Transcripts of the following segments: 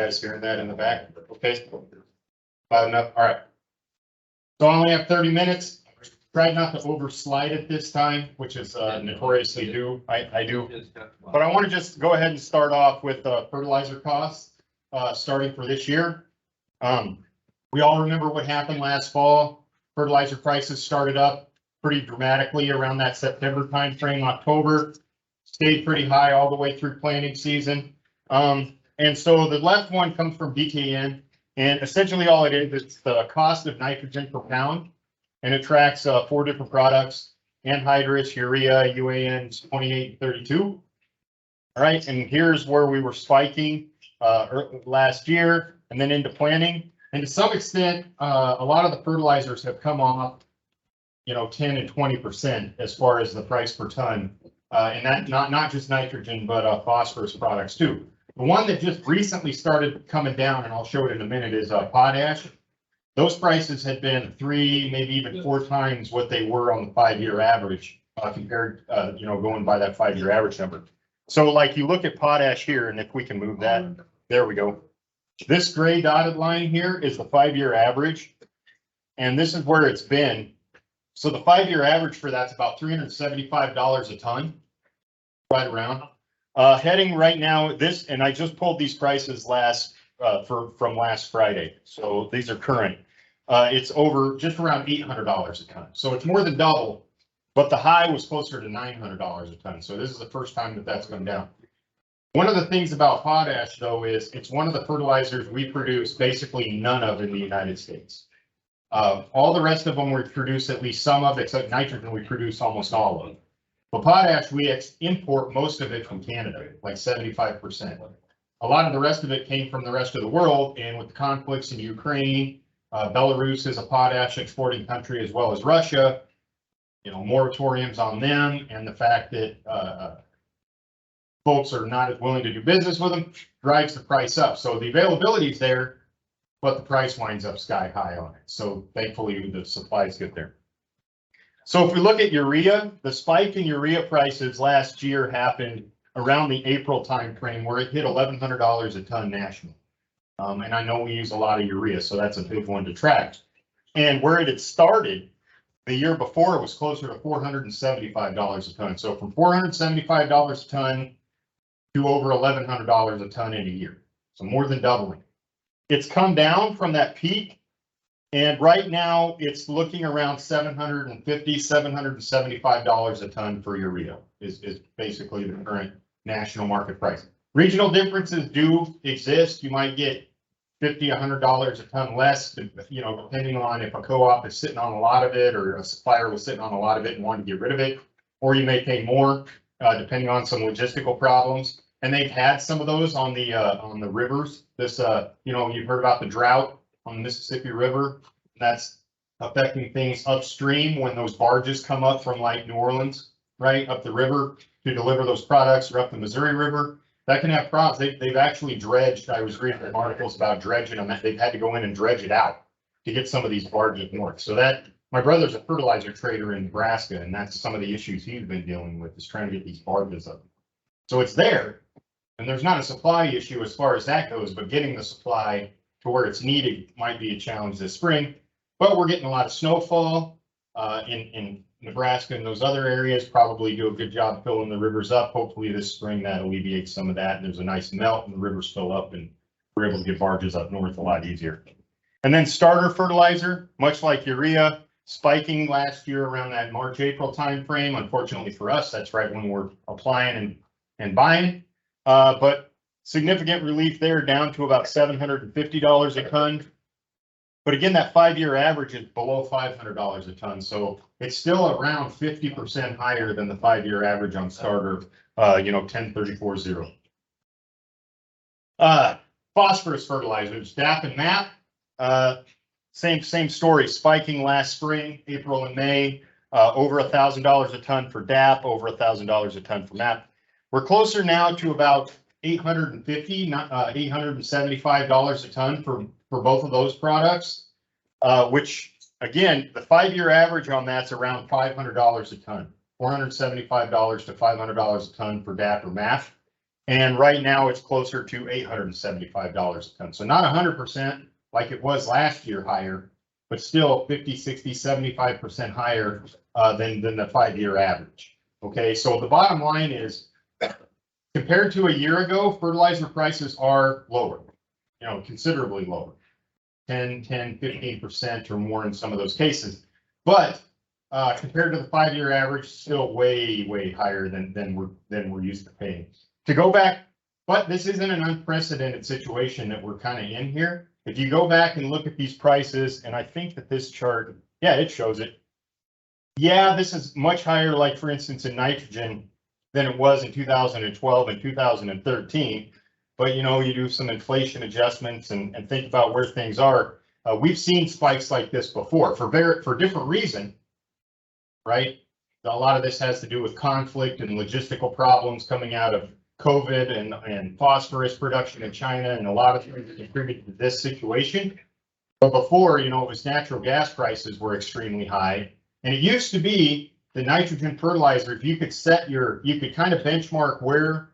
guys hearing that in the back? Okay. Loud enough? All right. So I only have 30 minutes. Tried not to overslide it this time, which is notoriously do. I do. But I want to just go ahead and start off with fertilizer costs starting for this year. We all remember what happened last fall. Fertilizer prices started up pretty dramatically around that September timeframe, October. Stayed pretty high all the way through planting season. And so the left one comes from BKN, and essentially all it is, it's the cost of nitrogen per pound, and it tracks 4 different products: anhydrous, urea, UAN 28 and 32. All right, and here's where we were spiking last year and then into planting. And to some extent, a lot of the fertilizers have come off, 10 and 20% as far as the price per ton. And that not just nitrogen, but phosphorus products too. The one that just recently started coming down, and I'll show it in a minute, is potash. Those prices had been 3, maybe even 4 times what they were on the 5-year average, compared, going by that 5-year average number. So like you look at potash here, and if we can move that, there we go. This gray dotted line here is the 5-year average, and this is where it's been. So the 5-year average for that's about $375 a ton, right around. Heading right now, this, and I just pulled these prices from last Friday, so these are current. It's over just around $800 a ton, so it's more than double, but the high was closer to $900 a ton. So this is the first time that that's come down. One of the things about potash, though, is it's one of the fertilizers we produce basically none of in the United States. All the rest of them we produce at least some of, except nitrogen we produce almost all of. But potash, we import most of it from Canada, like 75%. A lot of the rest of it came from the rest of the world, and with the conflicts in Ukraine, Belarus is a potash exporting country as well as Russia, moratoriums on them, and the fact that folks are not as willing to do business with them drives the price up. So the availability is there, but the price winds up sky high on it. So thankfully the supplies get there. So if we look at urea, the spike in urea prices last year happened around the April timeframe where it hit $1,100 a ton national. And I know we use a lot of urea, so that's a big one to track. And where it had started the year before, it was closer to $475 a ton. So from $475 a ton to over $1,100 a ton in a year. So more than doubling. It's come down from that peak. And right now it's looking around $750, $775 a ton for urea is basically the current national market price. Regional differences do exist. You might get $50, $100 a ton less, depending on if a co-op is sitting on a lot of it or a supplier was sitting on a lot of it and wanted to get rid of it, or you may pay more depending on some logistical problems. And they've had some of those on the rivers. This, you've heard about the drought on the Mississippi River. That's affecting things upstream when those barges come up from like New Orleans, right, up the river to deliver those products, or up the Missouri River. That can have problems. They've actually dredged. I was reading some articles about dredging them. They've had to go in and dredge it out to get some of these barges north. So that, my brother's a fertilizer trader in Nebraska, and that's some of the issues he's been dealing with, is trying to get these barges up. So it's there, and there's not a supply issue as far as that goes, but getting the supply to where it's needed might be a challenge this spring. But we're getting a lot of snowfall in Nebraska and those other areas. Probably do a good job filling the rivers up. Hopefully this spring that alleviates some of that, and there's a nice melt and the rivers fill up and we're able to get barges up north a lot easier. And then starter fertilizer, much like urea, spiking last year around that March-April timeframe. Unfortunately for us, that's right when we're applying and buying. But significant relief there, down to about $750 a ton. But again, that 5-year average is below $500 a ton. So it's still around 50% higher than the 5-year average on starter, 1034.0. Phosphorus fertilizers, DAP and MAP, same story, spiking last spring, April and May, over $1,000 a ton for DAP, over $1,000 a ton for MAP. We're closer now to about $850, $875 a ton for both of those products, which again, the 5-year average on that's around $500 a ton, $475 to $500 a ton for DAP or MAP. And right now it's closer to $875 a ton. So not 100% like it was last year higher, but still 50, 60, 75% higher than the 5-year average. Okay, so the bottom line is, compared to a year ago, fertilizer prices are lower, considerably lower, 10, 15% or more in some of those cases. But compared to the 5-year average, still way, way higher than we're used to paying. To go back, but this isn't an unprecedented situation that we're kind of in here. If you go back and look at these prices, and I think that this chart, yeah, it shows it. Yeah, this is much higher, like for instance, in nitrogen than it was in 2012 and 2013. But you do some inflation adjustments and think about where things are. We've seen spikes like this before for different reason, right? A lot of this has to do with conflict and logistical problems coming out of COVID and phosphorus production in China, and a lot of things contributed to this situation. But before, it was natural gas prices were extremely high, and it used to be the nitrogen fertilizer. If you could you could kind of benchmark where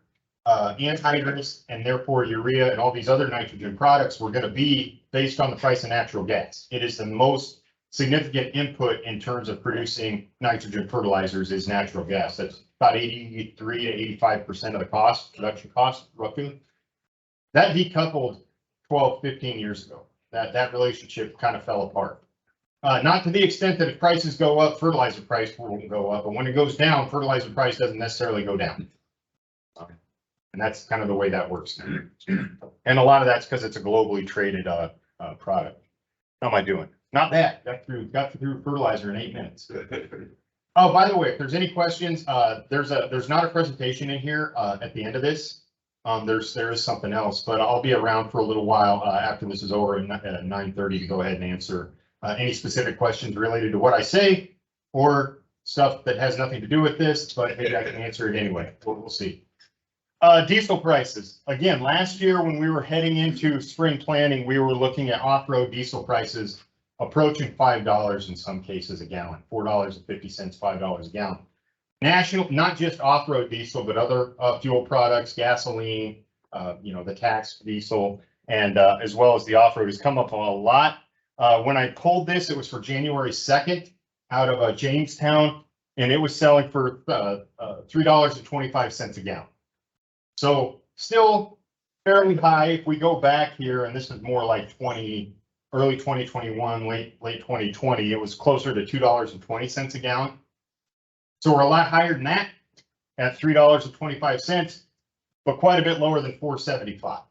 anhydrous and therefore urea and all these other nitrogen products were going to be based on the price of natural gas. It is the most significant input in terms of producing nitrogen fertilizers is natural gas. That's about 83 to 85% of the production cost, roughly. That decoupled 12, 15 years ago. That relationship kind of fell apart. Not to the extent that if prices go up, fertilizer price will go up, but when it goes down, fertilizer price doesn't necessarily go down. And that's kind of the way that works. And a lot of that's because it's a globally traded product. How am I doing? Not bad. Got through fertilizer in 8 minutes. Oh, by the way, if there's any questions, there's not a presentation in here at the end of this. There is something else, but I'll be around for a little while after this is over at 9:30 to go ahead and answer any specific questions related to what I say or stuff that has nothing to do with this, but maybe I can answer it anyway. We'll see. Diesel prices. Again, last year when we were heading into spring planting, we were looking at off-road diesel prices approaching $5 in some cases a gallon, $4.50, $5 a gallon. National, not just off-road diesel, but other fuel products, gasoline, the tax diesel, and as well as the off-road has come up a lot. When I pulled this, it was for January 2nd out of Jamestown, and it was selling for $3.25 a gallon. So still fairly high. If we go back here, and this is more like early 2021, late 2020, it was closer to $2.20 a gallon. So we're a lot higher than that at $3.25, but quite a bit lower than $4.75.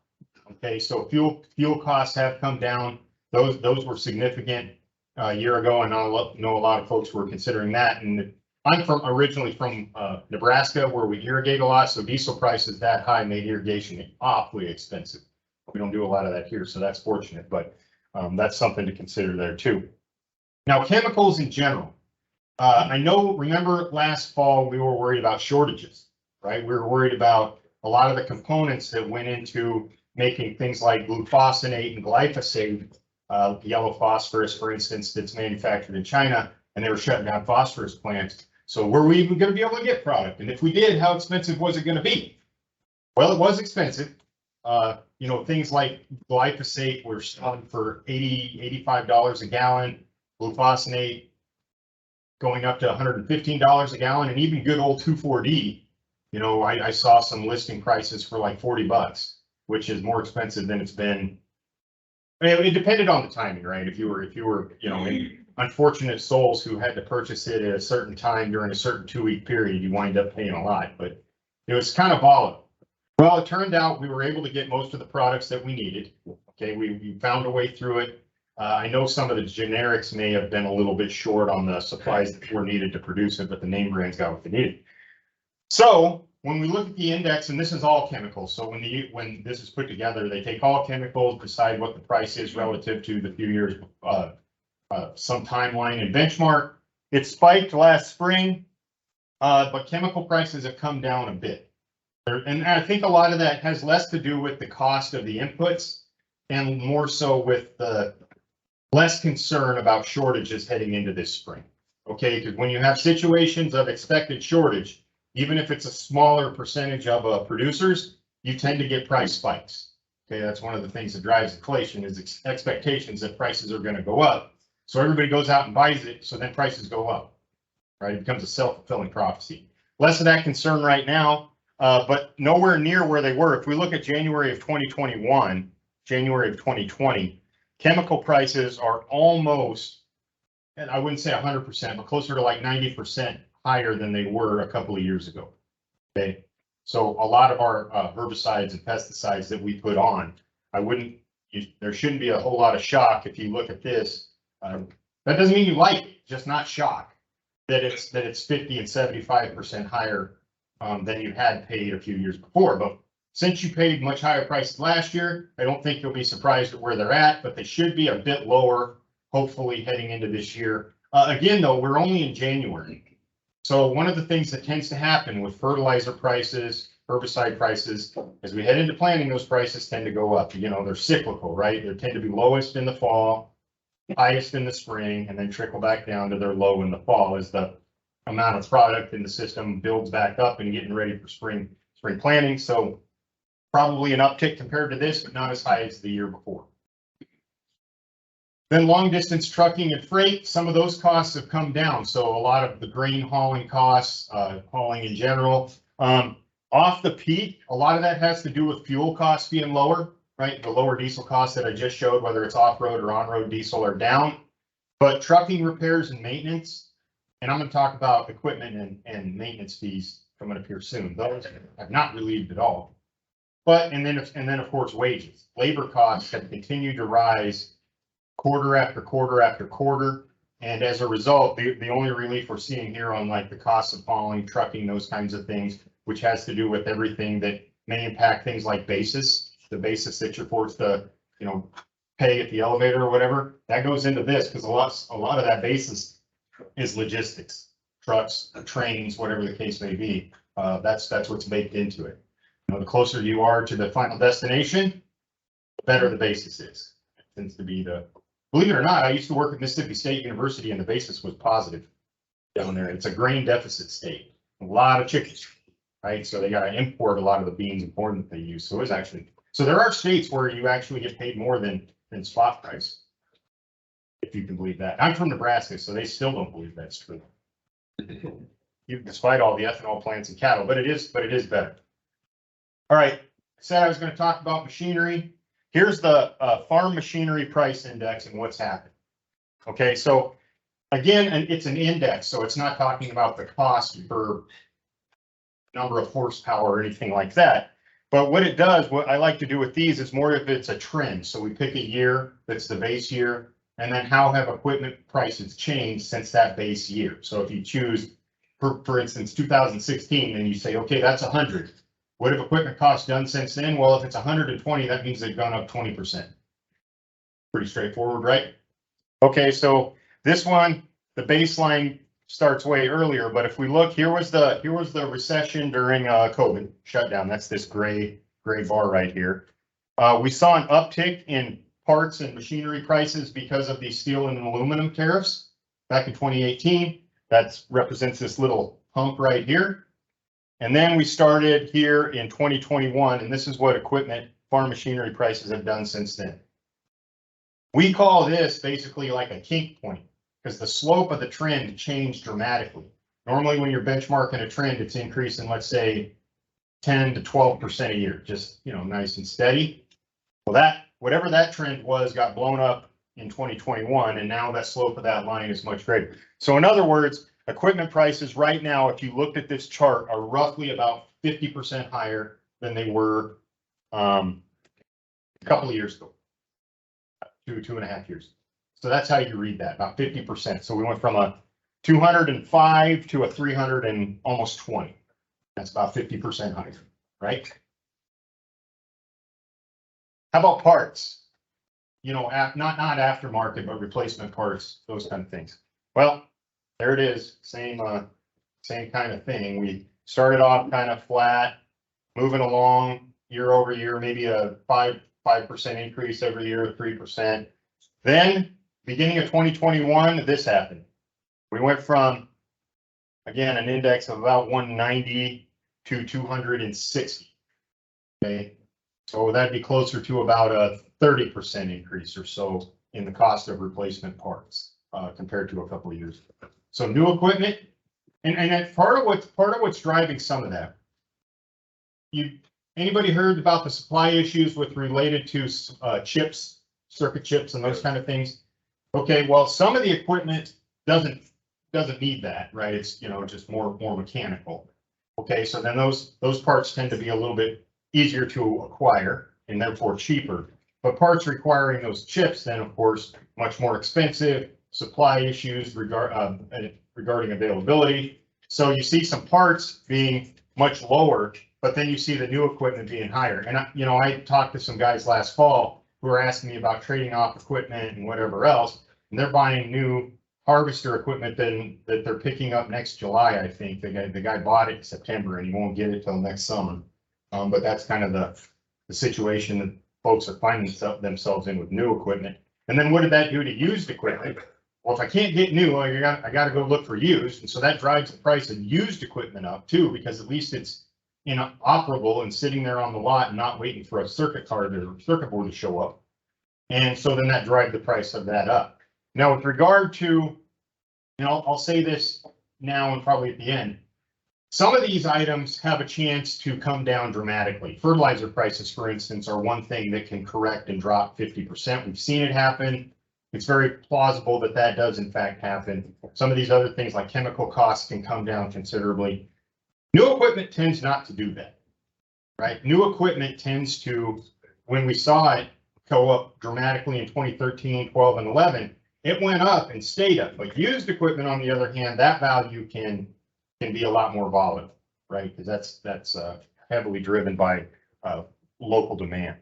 Okay, so fuel costs have come down. Those were significant a year ago, and I know a lot of folks were considering that. And I'm originally from Nebraska, where we irrigate a lot, so diesel prices that high made irrigation awfully expensive. We don't do a lot of that here, so that's fortunate, but that's something to consider there too. Now, chemicals in general. Remember last fall, we were worried about shortages, right? We were worried about a lot of the components that went into making things like glufosinate and glyphosate, yellow phosphorus, for instance, that's manufactured in China, and they were shutting down phosphorus plants. So were we even going to be able to get product? And if we did, how expensive was it going to be? Well, it was expensive. Things like glyphosate were selling for $80, $85 a gallon, glufosinate going up to $115 a gallon, and even good old 2,4-D. I saw some listing prices for like $40, which is more expensive than it's been. I mean, it depended on the timing, right? If you were, unfortunate souls who had to purchase it at a certain time during a certain 2-week period, you wind up paying a lot, but it was kind of volatile. Well, it turned out we were able to get most of the products that we needed. Okay, we found a way through it. I know some of the generics may have been a little bit short on the supplies that were needed to produce it, but the name brands got what they needed. So when we look at the index, and this is all chemicals, so when this is put together, they take all chemicals, decide what the price is relative to the few years, some timeline and benchmark. It spiked last spring, but chemical prices have come down a bit. And I think a lot of that has less to do with the cost of the inputs and more so with the less concern about shortages heading into this spring. Okay, because when you have situations of expected shortage, even if it's a smaller percentage of producers, you tend to get price spikes. Okay, that's one of the things that drives inflation is expectations that prices are going to go up. So everybody goes out and buys it, so then prices go up, right? It becomes a self-fulfilling prophecy. Less of that concern right now, but nowhere near where they were. If we look at January of 2021, January of 2020, chemical prices are almost, and I wouldn't say 100%, but closer to like 90% higher than they were a couple of years ago. Okay, so a lot of our herbicides and pesticides that we put on, there shouldn't be a whole lot of shock if you look at this. That doesn't mean you like it, just not shock that it's 50 and 75% higher than you had paid a few years before. But since you paid much higher prices last year, I don't think you'll be surprised at where they're at, but they should be a bit lower, hopefully heading into this year. Again, though, we're only in January. So one of the things that tends to happen with fertilizer prices, herbicide prices, as we head into planting, those prices tend to go up. You know, they're cyclical, right? They tend to be lowest in the fall, highest in the spring, and then trickle back down to their low in the fall as the amount of product in the system builds back up and getting ready for spring planting. So probably an uptick compared to this, but not as high as the year before. Then long distance trucking and freight, some of those costs have come down. So a lot of the grain hauling costs, hauling in general, off the peak, a lot of that has to do with fuel costs being lower, right? The lower diesel costs that I just showed, whether it's off-road or on-road diesel, are down. But trucking repairs and maintenance, and I'm going to talk about equipment and maintenance fees coming up here soon. Those have not relieved at all. But and then of course wages, labor costs have continued to rise quarter after quarter after quarter, and as a result, the only relief we're seeing here on like the costs of hauling, trucking, those kinds of things, which has to do with everything that may impact things like basis, the basis that you're forced to, you know, pay at the elevator or whatever, that goes into this because a lot of that basis is logistics, trucks, trains, whatever the case may be. That's what's baked into it. You know, the closer you are to the final destination, the better the basis is. It tends to be believe it or not, I used to work at Mississippi State University and the basis was positive down there. It's a grain deficit state, a lot of chickens, right? So they got to import a lot of the beans and corn that they use. So it's actually, so there are states where you actually get paid more than spot price, if you can believe that. I'm from Nebraska, so they still don't believe that's true. Despite all the ethanol plants and cattle, but it is better. All right, I said I was going to talk about machinery. Here's the farm machinery price index and what's happened. Okay, so again, it's an index, so it's not talking about the cost per number of horsepower or anything like that. But what it does, what I like to do with these is more if it's a trend. So we pick a year that's the base year, and then how have equipment prices changed since that base year. So if you choose, for instance, 2016, and you say, okay, that's 100. What have equipment costs done since then? Well, if it's 120, that means they've gone up 20%. Pretty straightforward, right? Okay, so this one, the baseline starts way earlier, but if we look, here was the recession during COVID shutdown. That's this gray bar right here. We saw an uptick in parts and machinery prices because of the steel and aluminum tariffs back in 2018. That represents this little hump right here. And then we started here in 2021, and this is what equipment, farm machinery prices have done since then. We call this basically like a kink point because the slope of the trend changed dramatically. Normally when you're benchmarking a trend, it's increasing, let's say 10 to 12% a year, just, you know, nice and steady. Well, that, whatever that trend was, got blown up in 2021, and now that slope of that line is much greater. So in other words, equipment prices right now, if you looked at this chart, are roughly about 50% higher than they were a couple of years ago, 2.5 years. So that's how you read that, about 50%. So we went from a 205 to a 300 and almost 20. That's about 50% higher, right? How about parts? You know, not aftermarket, but replacement parts, those kind of things. Well, there it is, same kind of thing. We started off kind of flat, moving along year over year, maybe a 5% increase every year, 3%. Then beginning of 2021, this happened. We went from, again, an index of about 190 to 260. Okay, so that'd be closer to about a 30% increase or so in the cost of replacement parts compared to a couple of years ago. So new equipment, and that's part of what's driving some of that. Anybody heard about the supply issues related to chips, circuit chips, and those kind of things? Okay, well, some of the equipment doesn't need that, right? It's just more mechanical. Okay, so then those parts tend to be a little bit easier to acquire and therefore cheaper. But parts requiring those chips, then of course, much more expensive. Supply issues regarding availability. So you see some parts being much lower, but then you see the new equipment being higher. And I talked to some guys last fall who were asking me about trading off equipment and whatever else, and they're buying new harvester equipment that they're picking up next July. I think the guy bought it in September and he won't get it till next summer. But that's kind of the situation that folks are finding themselves in with new equipment. And then what did that do to used equipment? Well, if I can't get new, I got to go look for used. And so that drives the price of used equipment up too, because at least it's operable and sitting there on the lot and not waiting for a circuit board to show up. And so then that drives the price of that up. Now, with regard to, I'll say this now and probably at the end, some of these items have a chance to come down dramatically. Fertilizer prices, for instance, are one thing that can correct and drop 50%. We've seen it happen. It's very plausible that does in fact happen. Some of these other things like chemical costs can come down considerably. New equipment tends not to do that, right? New equipment tends to, when we saw it go up dramatically in 2013, 12, and 11, it went up and stayed up. But used equipment, on the other hand, that value can be a lot more volatile, right? Because that's heavily driven by local demand.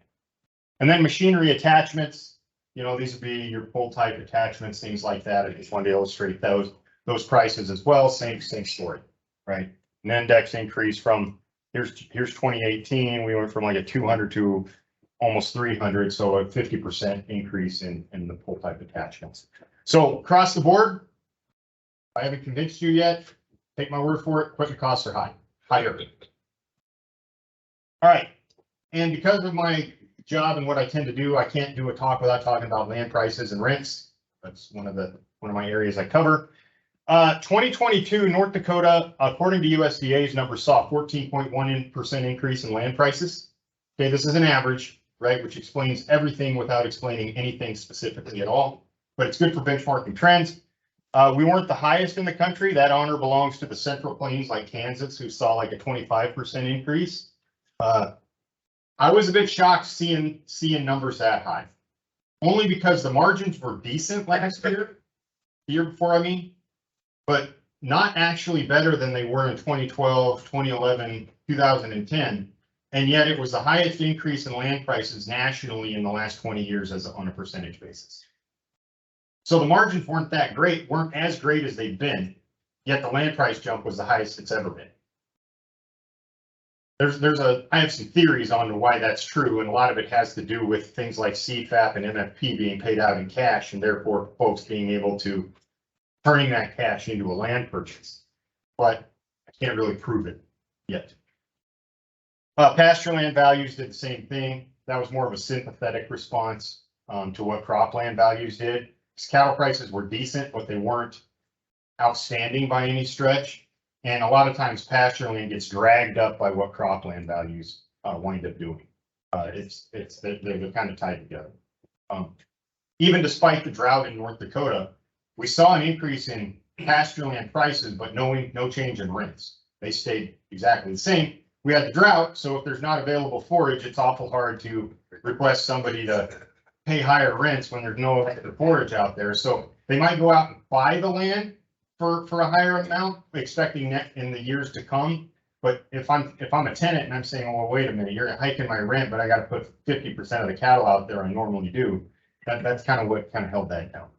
And then machinery attachments. These would be your pull type attachments, things like that. I just wanted to illustrate those prices as well. Same story, right? An index increase from here's 2018. We went from like a 200 to almost 300, so a 50% increase in the pull type attachments. So across the board, I haven't convinced you yet. Take my word for it. Equipment costs are higher. All right, and because of my job and what I tend to do, I can't do a talk without talking about land prices and rents. That's one of my areas I cover. 2022, North Dakota, according to USDA's numbers, saw a 14.1% increase in land prices. Okay, this is an average, right, which explains everything without explaining anything specifically at all, but it's good for benchmarking trends. We weren't the highest in the country. That honor belongs to the Central Plains, like Kansas, who saw like a 25% increase. I was a bit shocked seeing numbers that high, only because the margins were decent last year, the year before, but not actually better than they were in 2012, 2011, 2010. And yet it was the highest increase in land prices nationally in the last 20 years on a percentage basis. So the margins weren't as great as they've been, yet the land price jump was the highest it's ever been. I have some theories on why that's true, and a lot of it has to do with things like CFAP and MFP being paid out in cash, and therefore folks being able to turning that cash into a land purchase. But I can't really prove it yet. Pasture land values did the same thing. That was more of a sympathetic response to what cropland values did. Cattle prices were decent, but they weren't outstanding by any stretch. And a lot of times pasture land gets dragged up by what cropland values wind up doing. They're kind of tied together. Even despite the drought in North Dakota, we saw an increase in pasture land prices, but no change in rents. They stayed exactly the same. We had the drought, so if there's not available forage, it's awful hard to request somebody to pay higher rents when there's no forage out there. So they might go out and buy the land for a higher amount, expecting that in the years to come. But if I'm a tenant and I'm saying, well, wait a minute, you're hiking my rent, but I got to put 50% of the cattle out there I normally do. That's kind of what held that down.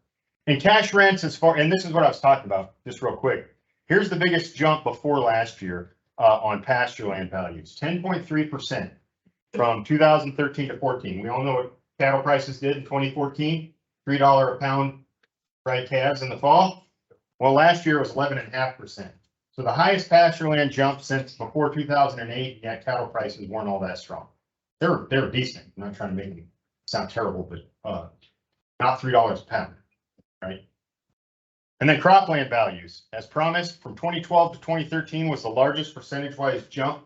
And cash rents, and this is what I was talking about, just real quick. Here's the biggest jump before last year on pasture land values, 10.3% from 2013 to 14. We all know what cattle prices did in 2014, $3 a pound fried calves in the fall. Well, last year was 11.5%. So the highest pasture land jump since before 2008, yet cattle prices weren't all that strong. they're decent. I'm not trying to make them sound terrible, but not $3 a pound, right? And then cropland values, as promised, from 2012 to 2013 was the largest percentage-wise jump,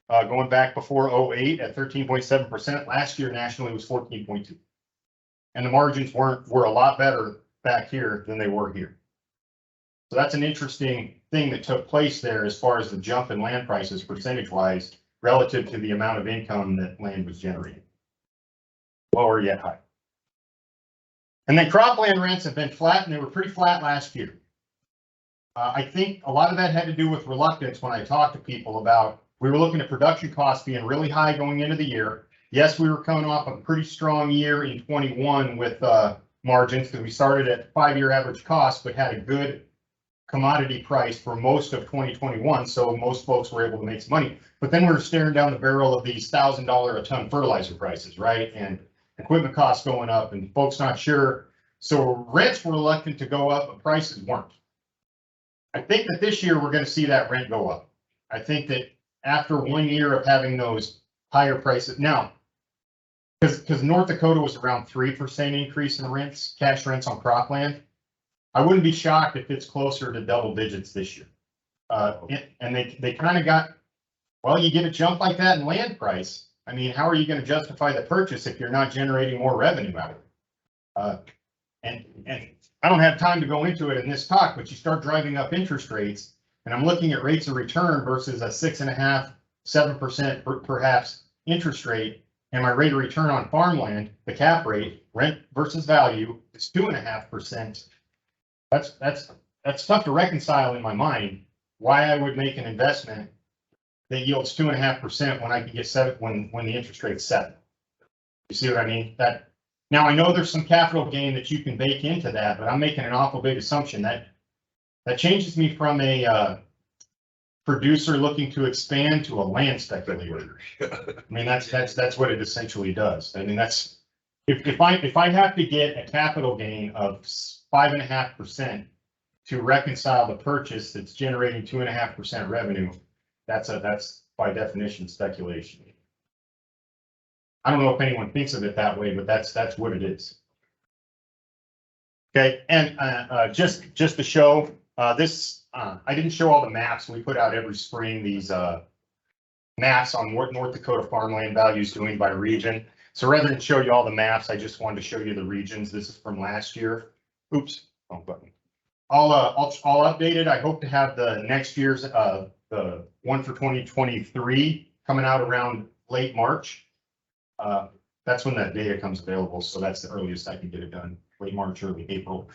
going back before 08 at 13.7%. Last year nationally was 14.2, and the margins were a lot better back here than they were here. So that's an interesting thing that took place there as far as the jump in land prices percentage-wise relative to the amount of income that land was generating. Lower yet high. And then cropland rents have been flat, and they were pretty flat last year. I think a lot of that had to do with reluctance when I talked to people about, we were looking at production costs being really high going into the year. Yes, we were coming off a pretty strong year in 21 with margins, because we started at 5-year average cost, but had a good commodity price for most of 2021. So most folks were able to make some money. But then we were staring down the barrel of these $1,000 a ton fertilizer prices, right? And equipment costs going up and folks not sure. So rents were reluctant to go up, but prices weren't. I think that this year we're going to see that rent go up. I think that after 1 year of having those higher prices now, because North Dakota was around 3% increase in rents, cash rents on cropland. I wouldn't be shocked if it's closer to double digits this year. And they kind of got, well, you get a jump like that in land price. I mean, how are you going to justify the purchase if you're not generating more revenue out of it? And I don't have time to go into it in this talk, but you start driving up interest rates, and I'm looking at rates of return versus a 6.5%, 7% perhaps interest rate, and my rate of return on farmland, the cap rate, rent versus value, is 2.5%. That's tough to reconcile in my mind. Why I would make an investment that yields 2.5% when I can get 7 when the interest rate's 7. You see what I mean? That now I know there's some capital gain that you can bake into that, but I'm making an awful big assumption that changes me from a producer looking to expand to a land speculator. I mean, that's what it essentially does. I mean, that's if I have to get a capital gain of 5.5% to reconcile the purchase that's generating 2.5% revenue, that's by definition speculation. I don't know if anyone thinks of it that way, but that's what it is. Okay, and just to show this, I didn't show all the maps. We put out every spring these maps on what North Dakota farmland values doing by region. So rather than show you all the maps, I just wanted to show you the regions. This is from last year. Oops, wrong button. I'll update it. I hope to have the next year's the one for 2023 coming out around late March. That's when that data comes available. So that's the earliest I can get it done, late March, early April.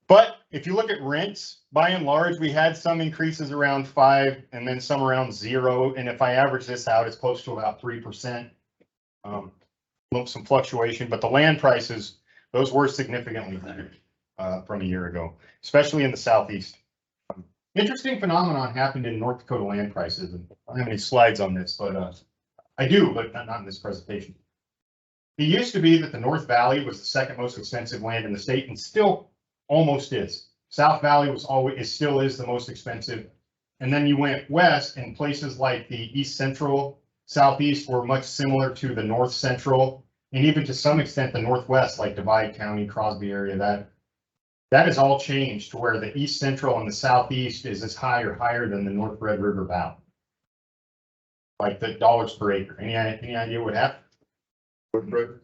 But if you look at rents, by and large, we had some increases around 5 and then some around 0. And if I average this out, it's close to about 3%. Some fluctuation, but the land prices, those were significantly higher from a year ago, especially in the southeast. Interesting phenomenon happened in North Dakota land prices. And I don't have any slides on this, but I do, but not in this presentation. It used to be that the North Valley was the second most expensive land in the state, and still almost is. South Valley still is the most expensive. And then you went west, and places like the East Central, Southeast were much similar to the North Central, and even to some extent the Northwest, like Divide County, Crosby area. That has all changed to where the East Central and the Southeast is as high or higher than the North Red River Valley. Like the dollars per acre. Any idea what happened? Corn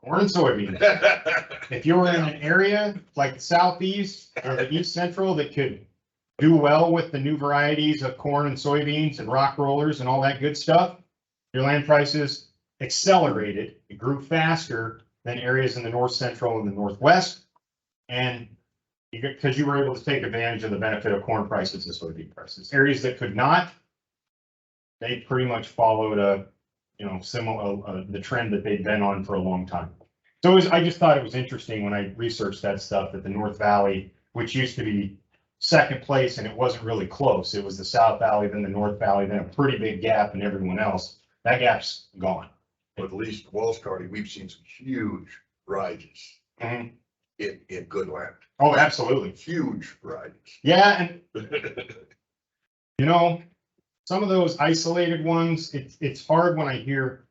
and soybeans. If you were in an area like the Southeast or the East Central that could do well with the new varieties of corn and soybeans and rock rollers and all that good stuff, your land prices accelerated. It grew faster than areas in the North Central and the Northwest. And because you were able to take advantage of the benefit of corn prices and soybean prices. Areas that could not, they pretty much followed similar the trend that they'd been on for a long time. So I just thought it was interesting when I researched that stuff that the North Valley, which used to be second place and it wasn't really close. It was the South Valley, then the North Valley, then a pretty big gap in everyone else. That gap's gone. But at least Walls County, we've seen some huge rises in good land. Oh, absolutely. Huge rises. Yeah, and some of those isolated ones, it's hard when I hear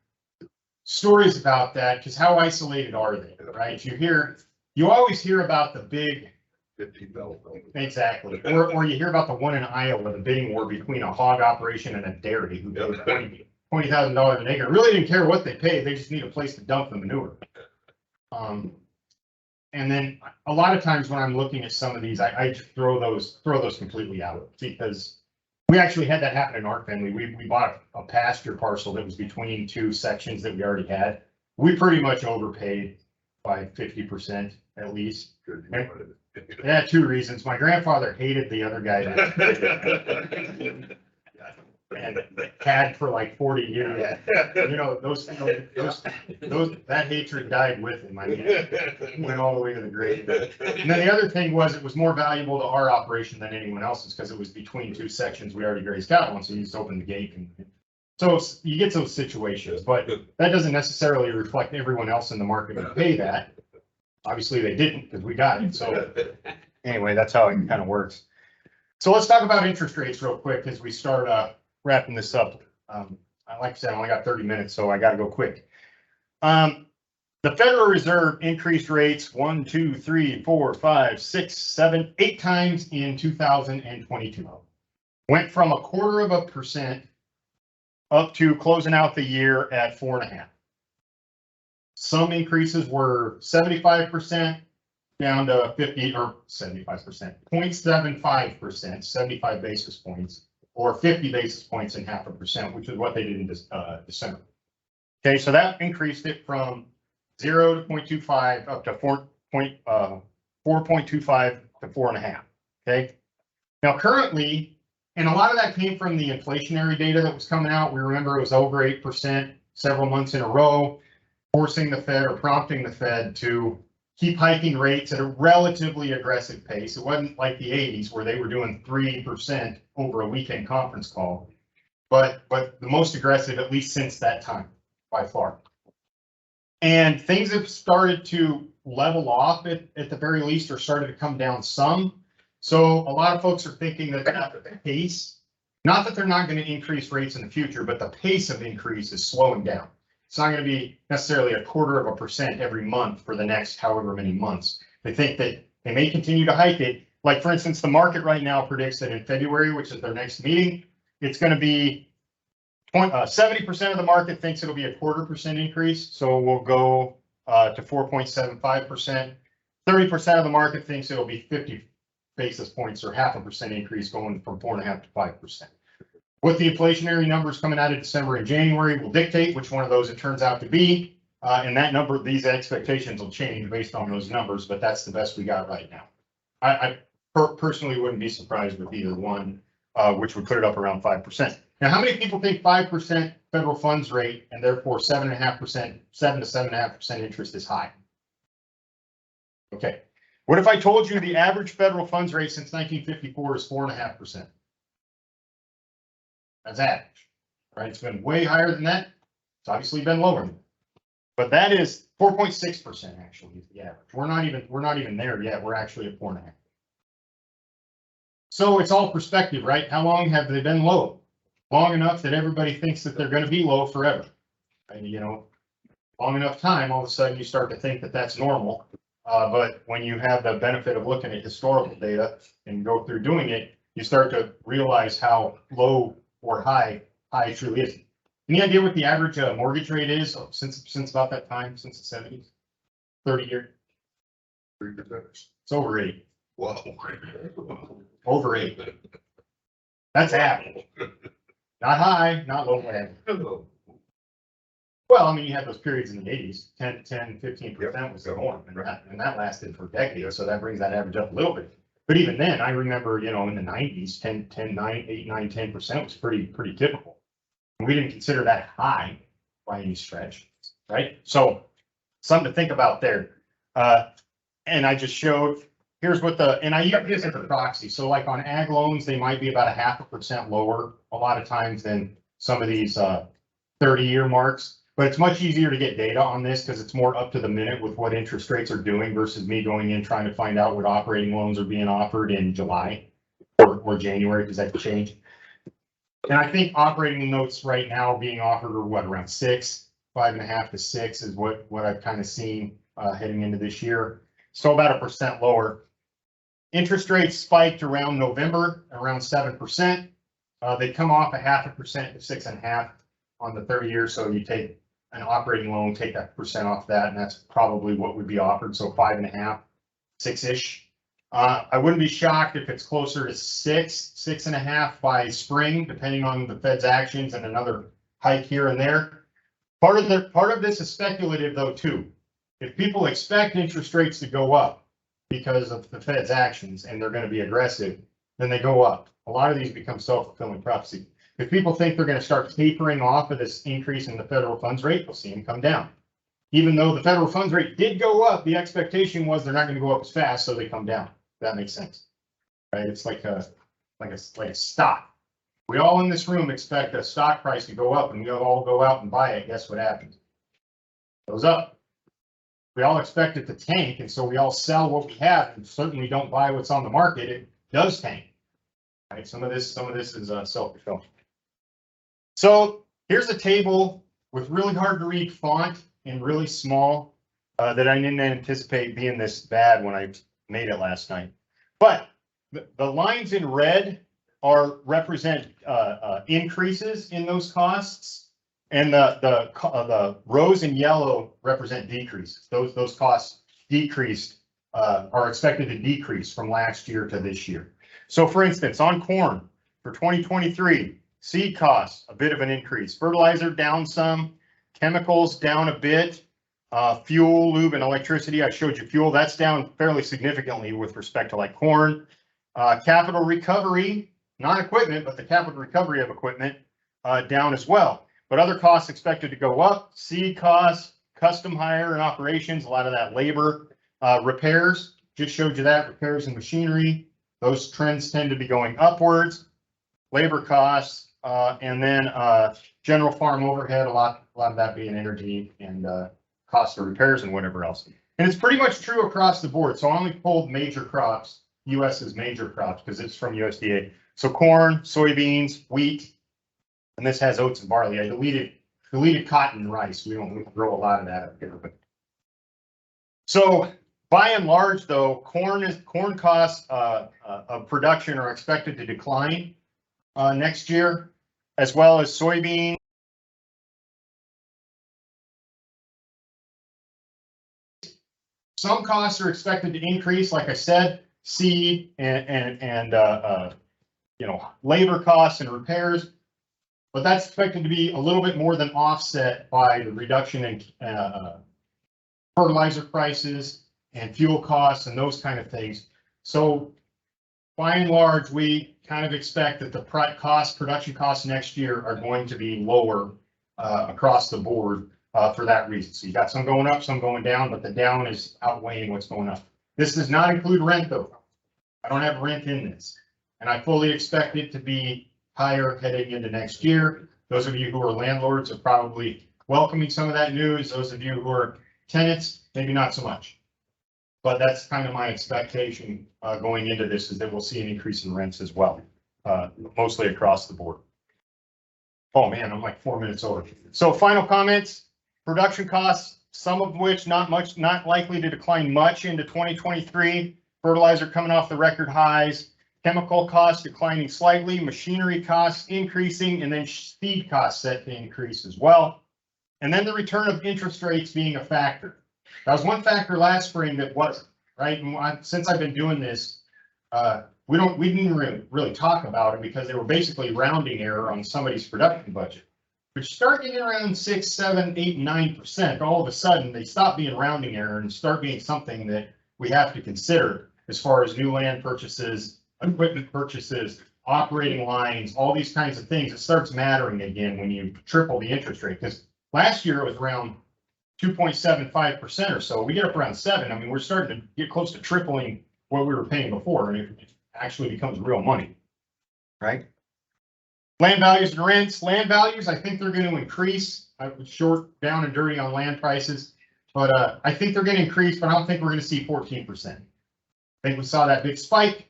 stories about that, because how isolated are they, right? You always hear about the big, 15,000. exactly, or you hear about the one in Iowa, the bidding war between a hog operation and a dairy who paid $20,000 an acre. Really didn't care what they paid, they just need a place to dump the manure. And then a lot of times when I'm looking at some of these, I throw those completely out, because we actually had that happen in our family. We bought a pasture parcel that was between two sections that we already had. We pretty much overpaid by 50% at least. And it had two reasons. My grandfather hated the other guy and had for like 40 years. You know, that hatred died with him. I mean, it went all the way to the grave. And then the other thing was, it was more valuable to our operation than anyone else's, because it was between two sections we already grazed cattle on, so you just open the gate. And so you get those situations, but that doesn't necessarily reflect everyone else in the market to pay that. Obviously they didn't, because we got it. So anyway, that's how it kind of works. So let's talk about interest rates real quick as we start wrapping this up. Like I said, I only got 30 minutes, so I got to go quick. The Federal Reserve increased rates 1, 2, 3, 4, 5, 6, 7, 8 times in 2022. Went from 0.25% up to closing out the year at 4.5%. Some increases were 75% down to 50 or 75%, 0.75%, 75 basis points, or 50 basis points and 0.5%, which is what they did in December. Okay, so that increased it from 0 to 0.25 up to 4.25 to 4.5. Okay, now currently, and a lot of that came from the inflationary data that was coming out. We remember it was over 8% several months in a row, forcing the Fed or prompting the Fed to keep hiking rates at a relatively aggressive pace. It wasn't like the 80s where they were doing 3% over a weekend conference call, but the most aggressive, at least since that time, by far. And things have started to level off at the very least, or started to come down some. So a lot of folks are thinking that the pace, not that they're not going to increase rates in the future, but the pace of increase is slowing down. It's not going to be necessarily 0.25% every month for the next however many months. They think that they may continue to hike it. Like, for instance, the market right now predicts that in February, which is their next meeting, it's going to be 70% of the market thinks it'll be 0.25% increase. So we'll go to 4.75%. 30% of the market thinks it'll be 50 basis points, or 0.5% increase, going from 4.5 to 5%. What the inflationary numbers coming out of December and January will dictate which one of those it turns out to be. And that number, these expectations will change based on those numbers, but that's the best we got right now. I personally wouldn't be surprised with either one, which would put it up around 5%. Now, how many people think 5% federal funds rate and therefore 7.5%, 7 to 7.5% interest is high? Okay. What if I told you the average federal funds rate since 1954 is 4.5%? That's average, right? It's been way higher than that. It's obviously been lower than that. But that is 4.6% actually is the average. We're not even there yet. We're actually at 4.5. So it's all perspective, right? How long have they been low? Long enough that everybody thinks that they're going to be low forever. And long enough time, all of a sudden you start to think that that's normal. But when you have the benefit of looking at historical data and go through doing it, you start to realize how low or high truly is. Any idea what the average mortgage rate is since about that time, since the 70s? 30 years? 3%. It's over 8. Wow. Over 8. That's average. Not high, not low average. Well, I mean, you had those periods in the 80s, 10, 15% was the norm, and that lasted for decades, so that brings that average up a little bit. But even then, I remember, in the 90s, 10, 9, 8, 9, 10% was pretty typical. And we didn't consider that high by any stretch, right? So something to think about there. And I just showed, here's what and I use this as a proxy. So like on ag loans, they might be about 0.5% lower a lot of times than some of these 30-year marks. But it's much easier to get data on this because it's more up to the minute with what interest rates are doing versus me going in trying to find out what operating loans are being offered in July or January, because that could change. And I think operating notes right now are being offered are what, around 6. 5.5 to 6 is what I've kind of seen heading into this year. So about 1% lower. Interest rates spiked around November, around 7%. They come off 0.5% to 6.5 on the 30 years. So you take an operating loan, take that percent off that, and that's probably what would be offered. So 5.5, 6-ish. I wouldn't be shocked if it's closer to 6.5 by spring, depending on the Fed's actions and another hike here and there. Part of this is speculative though too. If people expect interest rates to go up because of the Fed's actions and they're going to be aggressive, then they go up. A lot of these become self-fulfilling prophecy. If people think they're going to start tapering off of this increase in the federal funds rate, we'll see them come down. Even though the federal funds rate did go up, the expectation was they're not going to go up as fast, so they come down. That makes sense, right? It's like a stock. We all in this room expect a stock price to go up, and we all go out and buy it. Guess what happens? It goes up. We all expect it to tank, and so we all sell what we have, and certainly don't buy what's on the market. It does tank. Right? Some of this is self-fulfilling. So here's a table with really hard to read font and really small that I didn't anticipate being this bad when I made it last night. But the lines in red represent increases in those costs, and the rows in yellow represent decreases. Those costs decreased, are expected to decrease from last year to this year. So for instance, on corn for 2023, seed costs, a bit of an increase. Fertilizer down some, chemicals down a bit, fuel, lube, and electricity. I showed you fuel, that's down fairly significantly with respect to like corn. Capital recovery, not equipment, but the capital recovery of equipment down as well. But other costs expected to go up. Seed costs, custom hire and operations, a lot of that labor. Repairs, just showed you that, repairs and machinery. Those trends tend to be going upwards. Labor costs, and then general farm overhead, a lot of that being energy and cost of repairs and whatever else. And it's pretty much true across the board. So I only pulled major crops, US's major crops, because it's from USDA. So corn, soybeans, wheat, and this has oats and barley. I deleted cotton and rice. We don't grow a lot of that up here. But so by and large, though, corn costs of production are expected to decline next year, as well as soybean. Some costs are expected to increase, like I said, seed and labor costs and repairs, but that's expected to be a little bit more than offset by the reduction in fertilizer prices and fuel costs and those kind of things. So by and large, we kind of expect that the production costs next year are going to be lower across the board for that reason. So you got some going up, some going down, but the down is outweighing what's going up. This does not include rent though. I don't have rent in this, and I fully expect it to be higher heading into next year. Those of you who are landlords are probably welcoming some of that news. Those of you who are tenants, maybe not so much. But that's kind of my expectation going into this, is that we'll see an increase in rents as well, mostly across the board. Oh man, I'm like 4 minutes over. So final comments, production costs, some of which not likely to decline much into 2023. Fertilizer coming off the record highs, chemical costs declining slightly, machinery costs increasing, and then seed costs set to increase as well. And then the return of interest rates being a factor. That was one factor last spring that wasn't, right? And since I've been doing this, we didn't really talk about it because they were basically rounding error on somebody's production budget. But you start getting around 6, 7, 8, 9%, all of a sudden they stop being rounding error and start being something that we have to consider as far as new land purchases, equipment purchases, operating lines, all these kinds of things. It starts mattering again when you triple the interest rate, because last year it was around 2.75% or so. We get up around 7. I mean, we're starting to get close to tripling what we were paying before, and it actually becomes real money, right? Land values and rents. Land values, I think they're going to increase. I was short, down and dirty on land prices, but I think they're going to increase, but I don't think we're going to see 14%. I think we saw that big spike.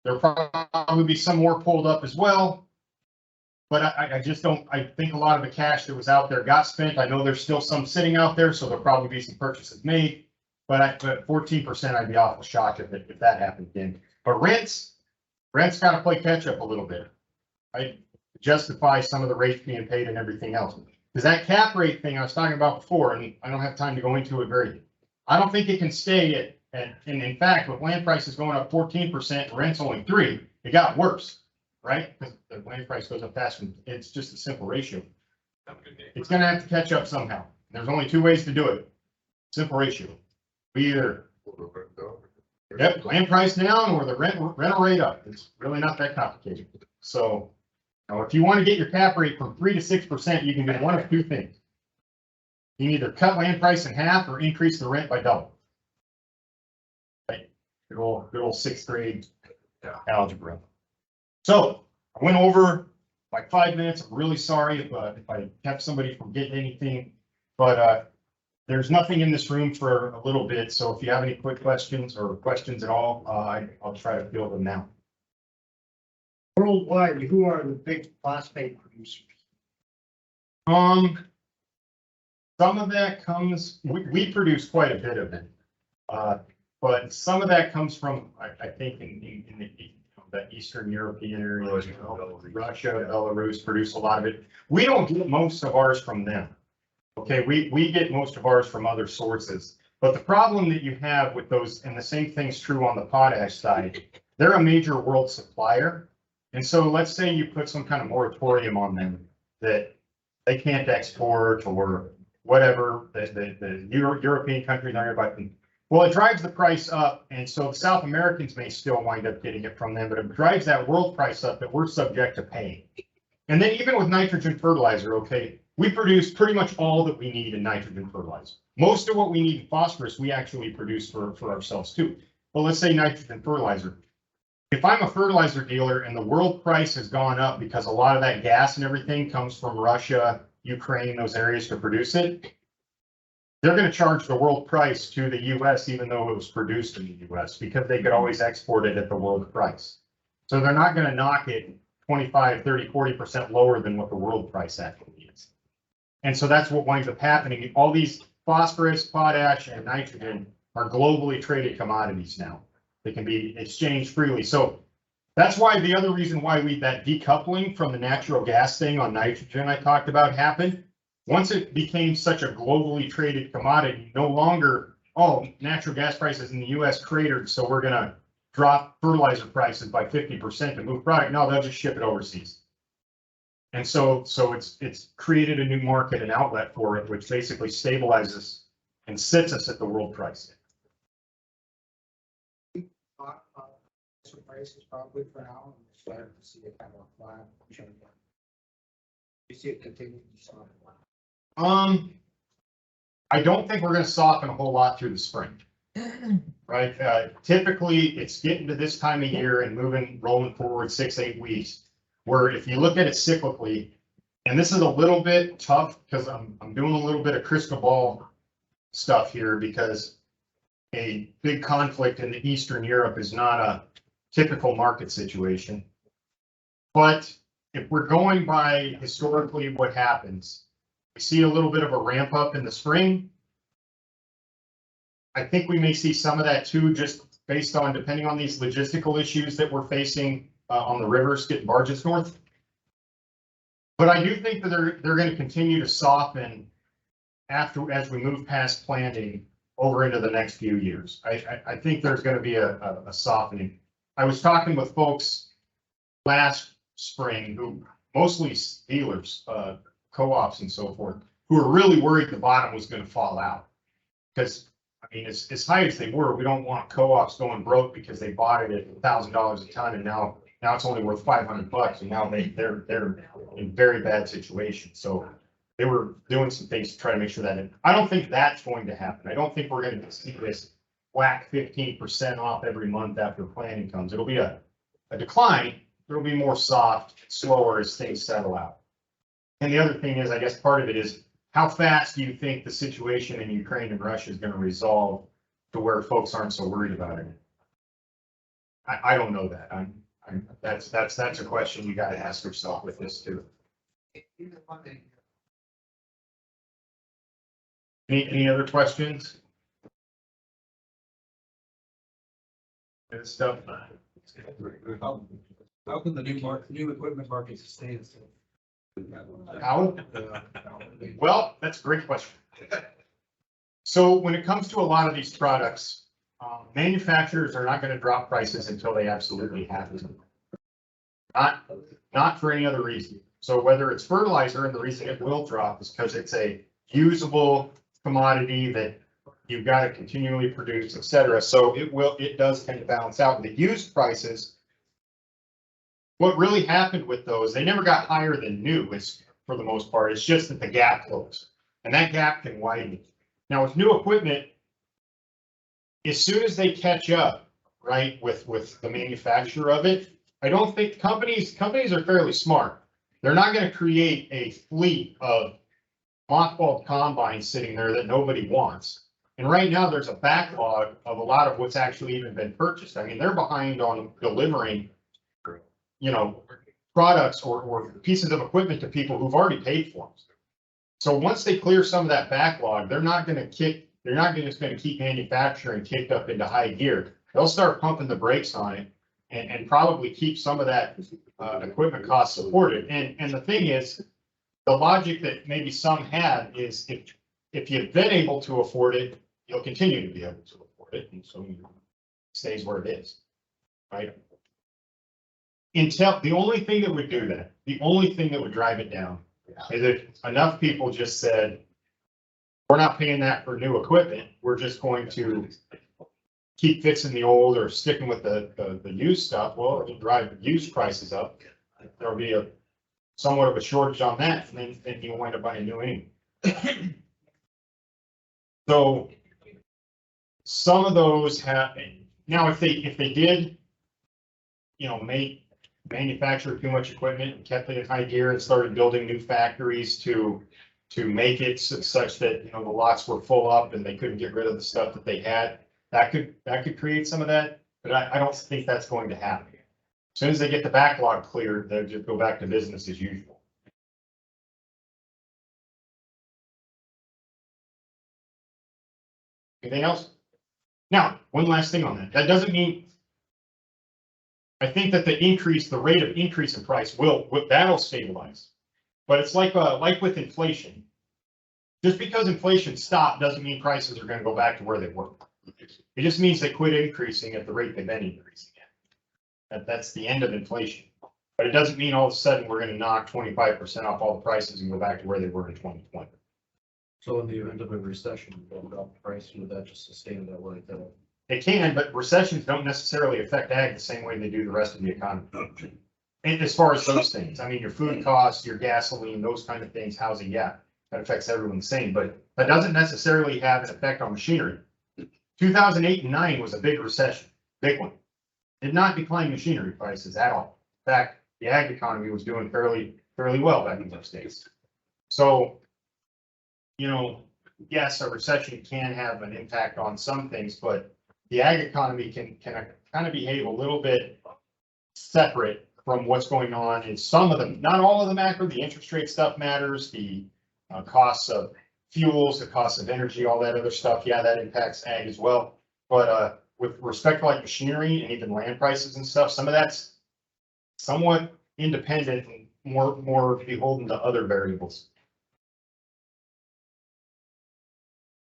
There'll probably be some more pulled up as well. But I just don't, I think a lot of the cash that was out there got spent. I know there's still some sitting out there, so there'll probably be some purchases made. But 14%, I'd be awful shocked if that happened again. But rent's got to play catch up a little bit. I justify some of the rates being paid and everything else. Because that cap rate thing I was talking about before, and I don't have time to go into it I don't think it can stay and in fact, with land prices going up 14%, and rent's only 3%, it got worse, right? Because the land price goes up faster. It's just a simple ratio. It's going to have to catch up somehow. There's only 2 ways to do it. Simple ratio. We either land price down or the rental rate up. It's really not that complicated. So, if you want to get your cap rate from 3 to 6%, you can do one of 2 things. You can either cut land price in half or increase the rent by double. Right? Good old 6th grade algebra. So I went over like 5 minutes. I'm really sorry if I kept somebody from getting anything, but there's nothing in this room for a little bit. So if you have any quick questions or questions at all, I'll try to field them now. Worldwide, who are the big phosphate producers? Some of that comes, we produce quite a bit of it. But some of that comes from, I think in the Eastern European area, Russia, Belarus produce a lot of it. We don't get most of ours from them. Okay, we get most of ours from other sources. But the problem that you have with those, and the same thing's true on the potash side, they're a major world supplier. And so let's say you put some kind of moratorium on them that they can't export or whatever, the European countries aren't buying. Well, it drives the price up. And so the South Americans may still wind up getting it from them, but it drives that world price up that we're subject to paying. And then even with nitrogen fertilizer, okay, we produce pretty much all that we need in nitrogen fertilizer. Most of what we need in phosphorus, we actually produce for ourselves too. But let's say nitrogen fertilizer. If I'm a fertilizer dealer and the world price has gone up because a lot of that gas and everything comes from Russia, Ukraine, those areas to produce it, they're going to charge the world price to the US, even though it was produced in the US, because they could always export it at the world price. So they're not going to knock it 25, 30, 40% lower than what the world price actually is. And so that's what winds up happening. All these phosphorus, potash, and nitrogen are globally traded commodities now. They can be exchanged freely. So that's why the other reason why that decoupling from the natural gas thing on nitrogen I talked about happened. Once it became such a globally traded commodity, no longer, natural gas prices in the US cratered, so we're going to drop fertilizer prices by 50% to move product. No, they'll just ship it overseas. And so it's created a new market and outlet for it, which basically stabilizes and sits us at the world price. Prices probably for now, and we're starting to see it kind of flat. You see it continue to soften. I don't think we're going to soften a whole lot through the spring, right? Typically, it's getting to this time of year and rolling forward 6-8 weeks, where if you look at it cyclically, and this is a little bit tough because I'm doing a little bit of crystal ball stuff here because a big conflict in the Eastern Europe is not a typical market situation. But if we're going by historically what happens, we see a little bit of a ramp up in the spring. I think we may see some of that too, just based on depending on these logistical issues that we're facing on the rivers getting barges north. But I do think that they're going to continue to soften as we move past planting over into the next few years. I think there's going to be a softening. I was talking with folks last spring who mostly dealers, co-ops and so forth, who are really worried the bottom was going to fall out. Because, I mean, as high as they were, we don't want co-ops going broke because they bought it at $1,000 a ton and now it's only worth $500 and now they're in very bad situation. So they were doing some things to try to make sure that I don't think that's going to happen. I don't think we're going to see this whack 15% off every month after planting comes. It'll be a decline. It'll be more soft, slower as things settle out. And the other thing is, I guess part of it is how fast do you think the situation in Ukraine and Russia is going to resolve to where folks aren't so worried about it? I don't know that. That's a question you got to ask yourself with this too. Any other questions? Good stuff. How can the new equipment market sustain itself? How? Well, that's a great question. So when it comes to a lot of these products, manufacturers are not going to drop prices until they absolutely have to. Not for any other reason. So whether it's fertilizer, and the reason it will drop is because it's a usable commodity that you've got to continually produce, et cetera. So it does tend to balance out. The used prices, what really happened with those, they never got higher than new, is for the most part. It's just that the gap closed, and that gap can widen. Now with new equipment, as soon as they catch up, right, with the manufacturer of it, I don't think companies are fairly smart. They're not going to create a fleet of mothballed combines sitting there that nobody wants. And right now there's a backlog of a lot of what's actually even been purchased. I mean, they're behind on delivering, products or pieces of equipment to people who've already paid for them. So once they clear some of that backlog, they're not just going to keep manufacturing kicked up into high gear. They'll start pumping the brakes on it and probably keep some of that equipment cost supported. And the thing is, the logic that maybe some have is if you've been able to afford it, you'll continue to be able to afford it. And so it stays where it is, right? The only thing that would do that, the only thing that would drive it down is if enough people just said, we're not paying that for new equipment. We're just going to keep fixing the old or sticking with the used stuff. Well, it'll drive used prices up. There'll be somewhat of a shortage on that, and then you'll wind up buying new anyway. So some of those have, now if they did, manufacture too much equipment and kept it in high gear and started building new factories to make it such that, the lots were full up and they couldn't get rid of the stuff that they had, that could create some of that, but I don't think that's going to happen. As soon as they get the backlog cleared, they'll just go back to business as usual. Anything else? Now, one last thing on that. That doesn't mean, I think that the rate of increase in price that'll stabilize. But it's like with inflation. Just because inflation stopped doesn't mean prices are going to go back to where they were. It just means they quit increasing at the rate they've been increasing at. That's the end of inflation. But it doesn't mean all of a sudden we're going to knock 25% off all the prices and go back to where they were in 2020. So in the event of a recession, they'll drop the price, would that just sustain that way? It can, but recessions don't necessarily affect ag the same way they do the rest of the economy. And as far as those things, I mean, your food costs, your gasoline, those kind of things, housing, yeah, that affects everyone the same, but that doesn't necessarily have an effect on machinery. 2008 and 9 was a big recession, big one. Did not decline machinery prices at all. In fact, the ag economy was doing fairly well back in those days. So, yes, a recession can have an impact on some things, but the ag economy can kind of behave a little bit separate from what's going on in some of them, not all of the macro. The interest rate stuff matters, the costs of fuels, the costs of energy, all that other stuff. Yeah, that impacts ag as well. But with respect to like machinery and even land prices and stuff, some of that's somewhat independent and more beholden to other variables.